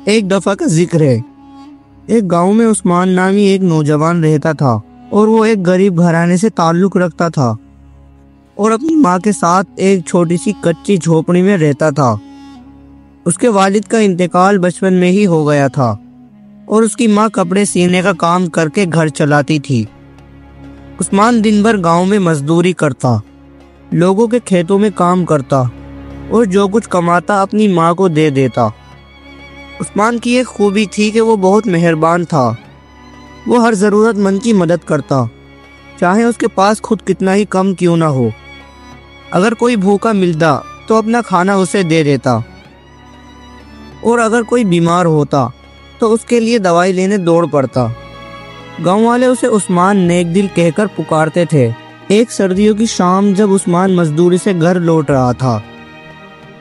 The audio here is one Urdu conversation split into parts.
ایک دفعہ کا ذکر ہے۔ ایک گاؤں میں عثمان نامی ایک نوجوان رہتا تھا اور وہ ایک غریب گھرانے سے تعلق رکھتا تھا اور اپنی ماں کے ساتھ ایک چھوٹی سی کچی جھوپڑی میں رہتا تھا۔ اس کے والد کا انتقال بچپن میں ہی ہو گیا تھا اور اس کی ماں کپڑے سینے کا کام کر کے گھر چلاتی تھی۔ عثمان دن بھر گاؤں میں مزدوری کرتا، لوگوں کے کھیتوں میں کام کرتا اور جو کچھ کماتا اپنی ماں کو دے دیتا۔ عثمان کی ایک خوبی تھی کہ وہ بہت مہربان تھا۔ وہ ہر ضرورت مند کی مدد کرتا، چاہے اس کے پاس خود کتنا ہی کم کیوں نہ ہو۔ اگر کوئی بھوکا ملتا تو اپنا کھانا اسے دے دیتا اور اگر کوئی بیمار ہوتا تو اس کے لیے دوائی لینے دوڑ پڑتا۔ گاؤں والے اسے عثمان نیک دل کہہ کر پکارتے تھے۔ ایک سردیوں کی شام جب عثمان مزدوری سے گھر لوٹ رہا تھا،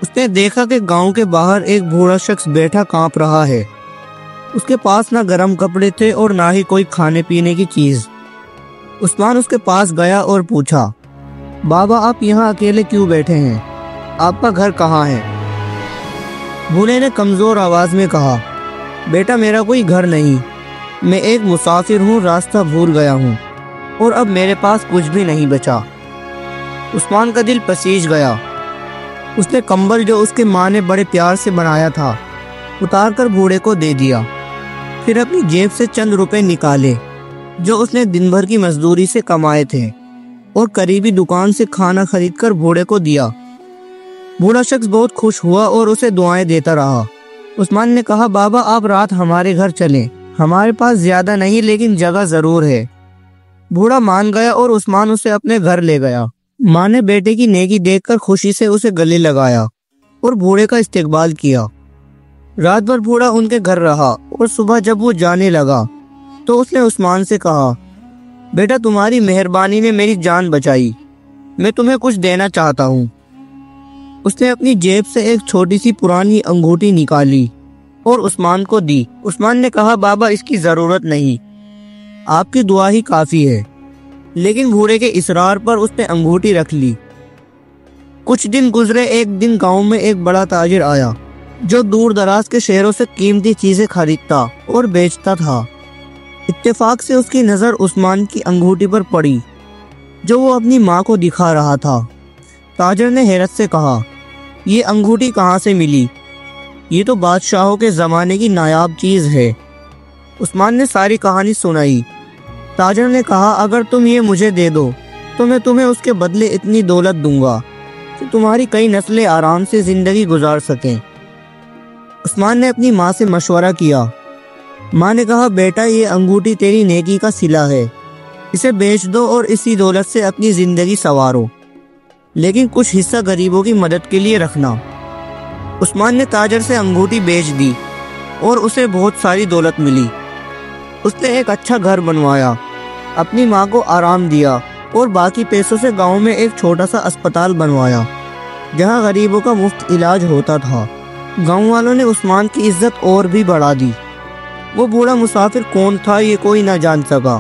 اس نے دیکھا کہ گاؤں کے باہر ایک بوڑھا شخص بیٹھا کانپ رہا ہے۔ اس کے پاس نہ گرم کپڑے تھے اور نہ ہی کوئی کھانے پینے کی چیز۔ عثمان اس کے پاس گیا اور پوچھا، بابا آپ یہاں اکیلے کیوں بیٹھے ہیں؟ آپ کا گھر کہاں ہے؟ بوڑھے نے کمزور آواز میں کہا، بیٹا میرا کوئی گھر نہیں، میں ایک مسافر ہوں، راستہ بھول گیا ہوں اور اب میرے پاس کچھ بھی نہیں بچا۔ عثمان کا دل پسیج گیا۔ اس نے کمبل جو اس کے ماں نے بڑے پیار سے بنایا تھا اتار کر بوڑھے کو دے دیا، پھر اپنی جیب سے چند روپے نکالے جو اس نے دن بھر کی مزدوری سے کمائے تھے اور قریبی دکان سے کھانا خرید کر بوڑھے کو دیا۔ بوڑھا شخص بہت خوش ہوا اور اسے دعائیں دیتا رہا۔ عثمان نے کہا، بابا آپ رات ہمارے گھر چلیں، ہمارے پاس زیادہ نہیں لیکن جگہ ضرور ہے۔ بوڑھا مان گیا اور عثمان اسے اپنے گھر لے گیا۔ ماں نے بیٹے کی نیکی دیکھ کر خوشی سے اسے گلے لگایا اور بوڑھے کا استقبال کیا۔ رات بھر بوڑھا ان کے گھر رہا اور صبح جب وہ جانے لگا تو اس نے عثمان سے کہا، بیٹا تمہاری مہربانی نے میری جان بچائی، میں تمہیں کچھ دینا چاہتا ہوں۔ اس نے اپنی جیب سے ایک چھوٹی سی پرانی انگوٹھی نکالی اور عثمان کو دی۔ عثمان نے کہا، بابا اس کی ضرورت نہیں، آپ کی دعا ہی کافی ہے۔ لیکن بوڑھے کے اصرار پر اس نے انگوٹھی رکھ لی۔ کچھ دن گزرے۔ ایک دن گاؤں میں ایک بڑا تاجر آیا جو دور دراز کے شہروں سے قیمتی چیزیں خریدتا اور بیچتا تھا۔ اتفاق سے اس کی نظر عثمان کی انگوٹھی پر پڑی جو وہ اپنی ماں کو دکھا رہا تھا۔ تاجر نے حیرت سے کہا، یہ انگوٹھی کہاں سے ملی؟ یہ تو بادشاہوں کے زمانے کی نایاب چیز ہے۔ عثمان نے ساری کہانی سنائی۔ تاجر نے کہا، اگر تم یہ مجھے دے دو تو میں تمہیں اس کے بدلے اتنی دولت دوں گا کہ تمہاری کئی نسلیں آرام سے زندگی گزار سکیں۔ عثمان نے اپنی ماں سے مشورہ کیا۔ ماں نے کہا، بیٹا یہ انگوٹھی تیری نیکی کا صلہ ہے، اسے بیچ دو اور اسی دولت سے اپنی زندگی سنوارو، لیکن کچھ حصہ غریبوں کی مدد کے لیے رکھنا۔ عثمان نے تاجر سے انگوٹھی بیچ دی اور اسے بہت ساری دولت ملی۔ اس نے ایک اچھا گھر بنوایا، اپنی ماں کو آرام دیا اور باقی پیسوں سے گاؤں میں ایک چھوٹا سا اسپتال بنوایا جہاں غریبوں کا مفت علاج ہوتا تھا۔ گاؤں والوں نے عثمان کی عزت اور بھی بڑھا دی۔ وہ بوڑھا مسافر کون تھا یہ کوئی نہ جان سکا،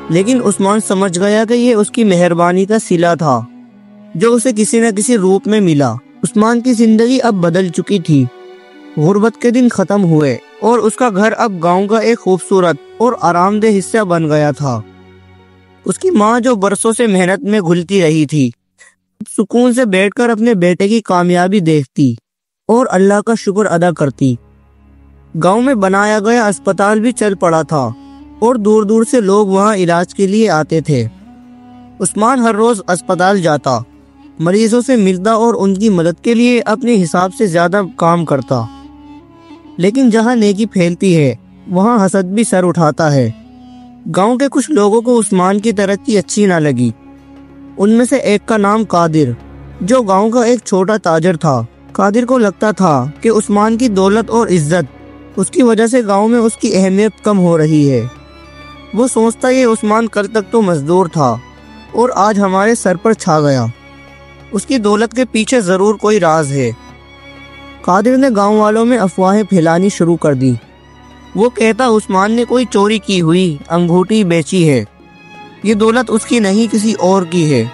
لیکن عثمان سمجھ گیا کہ یہ اس کی مہربانی کا صلہ تھا جو اسے کسی نہ کسی روپ میں ملا۔ عثمان کی زندگی اب بدل چکی تھی۔ غربت کے دن ختم ہوئے اور اس کا گھر اب گاؤں کا ایک خوبصورت اور آرام دہ حصہ بن گیا تھا۔ اس کی ماں جو برسوں سے محنت میں گھلتی رہی تھی، سکون سے بیٹھ کر اپنے بیٹے کی کامیابی دیکھتی اور اللہ کا شکر ادا کرتی۔ گاؤں میں بنایا گیا اسپتال بھی چل پڑا تھا اور دور دور سے لوگ وہاں علاج کے لیے آتے تھے۔ عثمان ہر روز اسپتال جاتا، مریضوں سے ملتا اور ان کی مدد کے لیے اپنے حساب سے زیادہ کام کرتا۔ لیکن جہاں نیکی پھیلتی ہے وہاں حسد بھی سر اٹھاتا ہے۔ گاؤں کے کچھ لوگوں کو عثمان کی ترقی اچھی نہ لگی۔ ان میں سے ایک کا نام قادر، جو گاؤں کا ایک چھوٹا تاجر تھا۔ قادر کو لگتا تھا کہ عثمان کی دولت اور عزت اس کی وجہ سے گاؤں میں اس کی اہمیت کم ہو رہی ہے۔ وہ سوچتا یہ عثمان کل تک تو مزدور تھا اور آج ہمارے سر پر چھا گیا، اس کی دولت کے پیچھے ضرور کوئی راز ہے۔ قادر نے گاؤں والوں میں افواہیں پھیلانی شروع کر دی۔ وہ کہتا عثمان نے کوئی چوری کی ہوئی انگوٹھی بیچی ہے، یہ دولت اس کی نہیں کسی اور کی ہے۔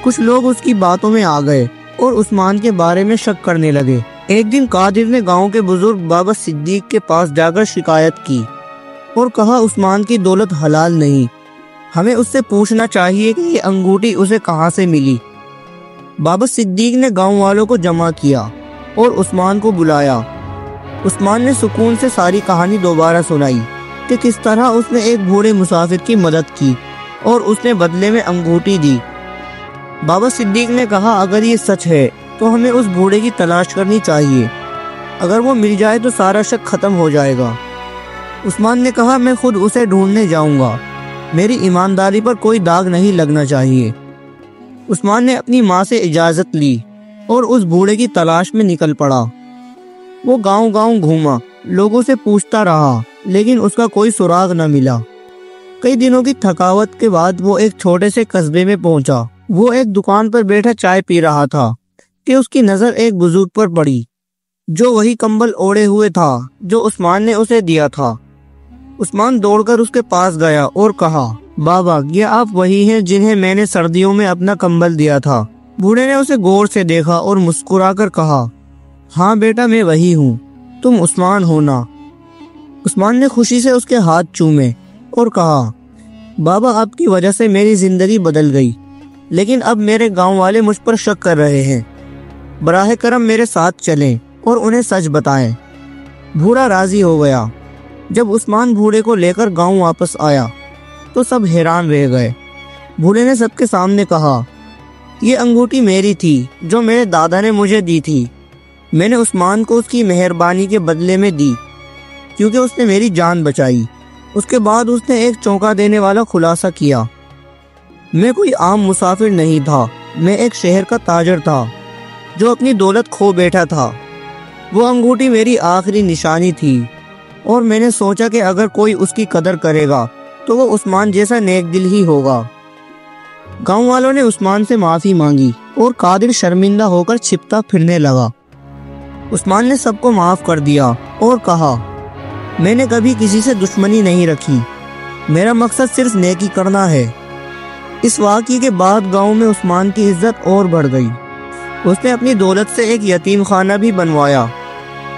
کچھ لوگ اس کی باتوں میں آ گئے اور عثمان کے بارے میں شک کرنے لگے۔ ایک دن قادر نے گاؤں کے بزرگ بابا صدیق کے پاس جا کر شکایت کی اور کہا عثمان کی دولت حلال نہیں، ہمیں اس سے پوچھنا چاہیے کہ یہ انگوٹھی اسے کہاں سے ملی۔ بابا صدیق نے گاؤں والوں کو جمع کیا اور عثمان کو بلایا۔ عثمان نے سکون سے ساری کہانی دوبارہ سنائی کہ کس طرح اس نے ایک بوڑھے مسافر کی مدد کی اور اس نے بدلے میں انگوٹھی دی۔ بابا صدیق نے کہا اگر یہ سچ ہے تو ہمیں اس بوڑھے کی تلاش کرنی چاہیے، اگر وہ مل جائے تو سارا شک ختم ہو جائے گا۔ عثمان نے کہا میں خود اسے ڈھونڈنے جاؤں گا، میری ایمانداری پر کوئی داغ نہیں لگنا چاہیے۔ عثمان نے اپنی ماں سے اجازت لی اور اس بوڑھے کی تلاش میں نکل پڑا۔ وہ گاؤں گاؤں گھوما، لوگوں سے پوچھتا رہا لیکن اس کا کوئی سراغ نہ ملا۔ کئی دنوں کی تھکاوٹ کے بعد وہ ایک چھوٹے سے قصبے میں پہنچا۔ وہ ایک دکان پر بیٹھا چائے پی رہا تھا کہ اس کی نظر ایک بزرگ پر پڑی جو وہی کمبل اوڑھے ہوئے تھا جو عثمان نے اسے دیا تھا۔ عثمان دوڑ کر اس کے پاس گیا اور کہا بابا یہ آپ وہی ہیں جنہیں میں نے سردیوں میں اپنا کمبل دیا تھا۔ بوڑھے نے اسے غور سے دیکھا اور مسکرا کر کہا ہاں بیٹا میں وہی ہوں، تم عثمان ہو نا؟ عثمان نے خوشی سے اس کے ہاتھ چومے اور کہا بابا آپ کی وجہ سے میری زندگی بدل گئی، لیکن اب میرے گاؤں والے مجھ پر شک کر رہے ہیں، براہ کرم میرے ساتھ چلیں اور انہیں سچ بتائیں۔ بوڑھا راضی ہو گیا۔ جب عثمان بوڑھے کو لے کر گاؤں واپس آیا تو سب حیران رہ گئے۔ بوڑھے نے سب کے سامنے کہا یہ انگوٹھی میری تھی جو میرے دادا نے مجھے دی تھی، میں نے عثمان کو اس کی مہربانی کے بدلے میں دی کیونکہ اس نے میری جان بچائی۔ اس کے بعد اس نے ایک چونکا دینے والا خلاصہ کیا، میں کوئی عام مسافر نہیں تھا، میں ایک شہر کا تاجر تھا جو اپنی دولت کھو بیٹھا تھا۔ وہ انگوٹھی میری آخری نشانی تھی اور میں نے سوچا کہ اگر کوئی اس کی قدر کرے گا تو وہ عثمان جیسا نیک دل ہی ہوگا۔ گاؤں والوں نے عثمان سے معافی مانگی اور قادر شرمندہ ہو کر چھپتا پھرنے لگا۔ عثمان نے سب کو معاف کر دیا اور کہا میں نے کبھی کسی سے دشمنی نہیں رکھی، میرا مقصد صرف نیکی کرنا ہے۔ اس واقعے کے بعد گاؤں میں عثمان کی عزت اور بڑھ گئی۔ اس نے اپنی دولت سے ایک یتیم خانہ بھی بنوایا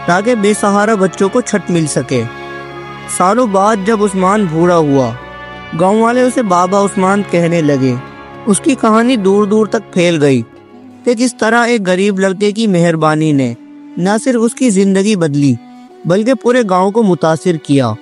تاکہ بے سہارا بچوں کو چھٹ مل سکے۔ سالوں بعد جب عثمان بوڑھا ہوا، گاؤں والے اسے بابا عثمان کہنے لگے۔ اس کی کہانی دور دور تک پھیل گئی کہ کس طرح ایک غریب لڑکے کی مہربانی نے نہ صرف اس کی زندگی بدلی بلکہ پورے گاؤں کو متاثر کیا۔